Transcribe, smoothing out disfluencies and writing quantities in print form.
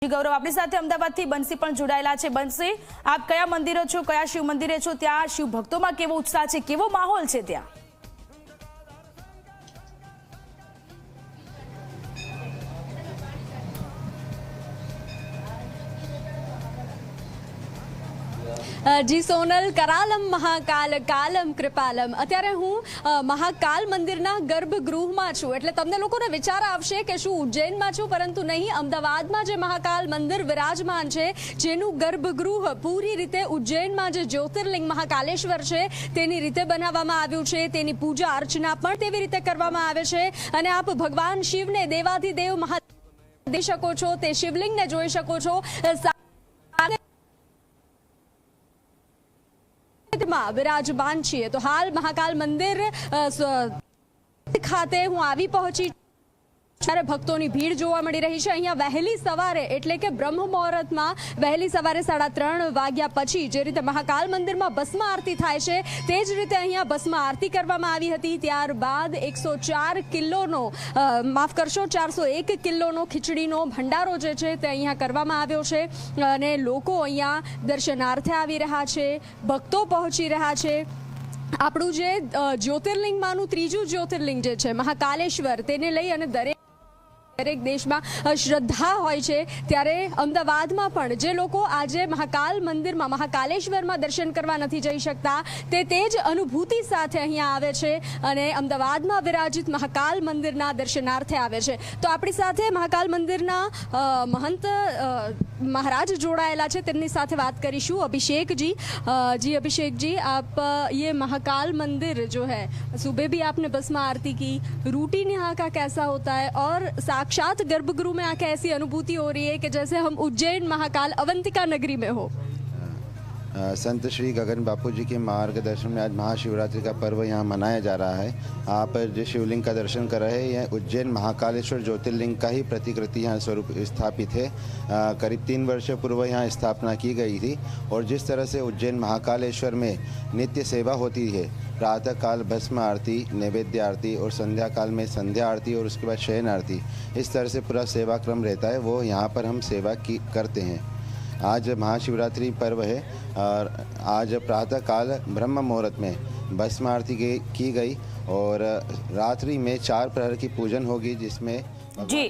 ગૌરવ આપણી સાથે અમદાવાદથી બંસી પણ જોડાયેલા છે। બંસી, આપ કયા મંદિરો છો, કયા શિવ મંદિરે છો, ત્યાં શિવ ભક્તોમાં કેવો ઉત્સાહ છે, કેવો માહોલ છે ત્યાં? જી સોનલ, करालम महाकाल कालम कृपालम। અત્યારે હું મહાકાલ મંદિરના ગર્ભગૃહમાં છું, એટલે તમને લોકોને વિચાર આવશે કે શું ઉજ્જૈનમાં છું, પરંતુ નહીં, અમદાવાદમાં જે મહાકાલ મંદિર વિરાજમાન છે, જેનું ગર્ભગૃહ પૂરી રીતે ઉજ્જૈનમાં જે જ્યોતિર્લિંગ મહાકાલેશ્વર છે તેની રીતે બનાવવામાં આવ્યું છે। તેની પૂજા અર્ચના પણ તેવી રીતે કરવામાં આવે છે અને આપ ભગવાન શિવને દેવાધિદેવ મહાદેવ શકો છો, તે શિવલિંગને જોઈ શકો છો। विराजमान छे तो हाल महाकाल मंदिर खाते हूँ આવી પહોંચી ત્યારે ભક્તોની ભીડ જોવા મળી રહી છે। અહીંયા વહેલી સવારે એટલે કે બ્રહ્મ મુહૂર્તમાં વહેલી સવારે 3:30 વાગ્યા પછી જે રીતે મહાકાલ મંદિરમાં ભસ્મ આરતી થાય છે તે જ રીતે અહીંયા ભસ્મ આરતી કરવામાં આવી હતી। ત્યારબાદ 104 કિલોનો માફ કરશો 401 કિલોનો ખીચડીનો ભંડારો જે છે તે અહીંયા કરવામાં આવ્યો છે અને લોકો અહીંયા દર્શનાર્થે આવી રહ્યા છે, ભક્તો પહોંચી રહ્યા છે। આપણું જે જ્યોતિર્લિંગમાંનું ત્રીજું જ્યોતિર્લિંગ જે છે મહાકાલેશ્વર, તેને લઈ અને દરેક દેશમાં શ્રદ્ધા હોય છે, ત્યારે અમદાવાદમાં પણ જે લોકો આજે મહાકાલ મંદિરમાં મહાકાલેશ્વરમાં દર્શન કરવા નથી જઈ શકતા તે જ અનુભૂતિ સાથે અહીંયા આવે છે અને અમદાવાદમાં વિરાજિત મહાકાલ મંદિરના દર્શનાર્થે આવે છે। તો આપણી સાથે મહાકાલ મંદિરના महंत महाराज जोड़ाયેલા છે, તેમની સાથે વાત કરીશું। अभिषेक जी, जी अभिषेक जी, आप ये महाकाल मंदिर जो है सुबह भी आपने भस्म आरती की, रूटीन यहाँ का कैसा होता है और साक्षात गर्भगृह में आके ऐसी अनुभूति हो रही है कि जैसे हम उज्जैन महाकाल अवंतिका नगरी में हो? संत श्री गगन बापू जी के मार्गदर्शन में आज महाशिवरात्रि का पर्व यहाँ मनाया जा रहा है। आप जिस शिवलिंग का दर्शन कर रहे हैं यह उज्जैन महाकालेश्वर ज्योतिर्लिंग का ही प्रतिकृति यहाँ स्वरूप स्थापित है। करीब 3 वर्ष पूर्व यहाँ स्थापना की गई थी और जिस तरह से उज्जैन महाकालेश्वर में नित्य सेवा होती है, प्रातः काल भस्म आरती, नैवेद्य आरती और संध्या काल में संध्या आरती और उसके बाद शयन आरती, इस तरह से पूरा सेवा क्रम रहता है, वो यहाँ पर हम सेवा करते हैं। आज महाशिवरात्रि पर्व है और आज प्रातः काल ब्रह्म मुहूर्त में भस्म आरती की गई और रात्रि में 4 प्रहर की पूजन होगी, जिसमें जी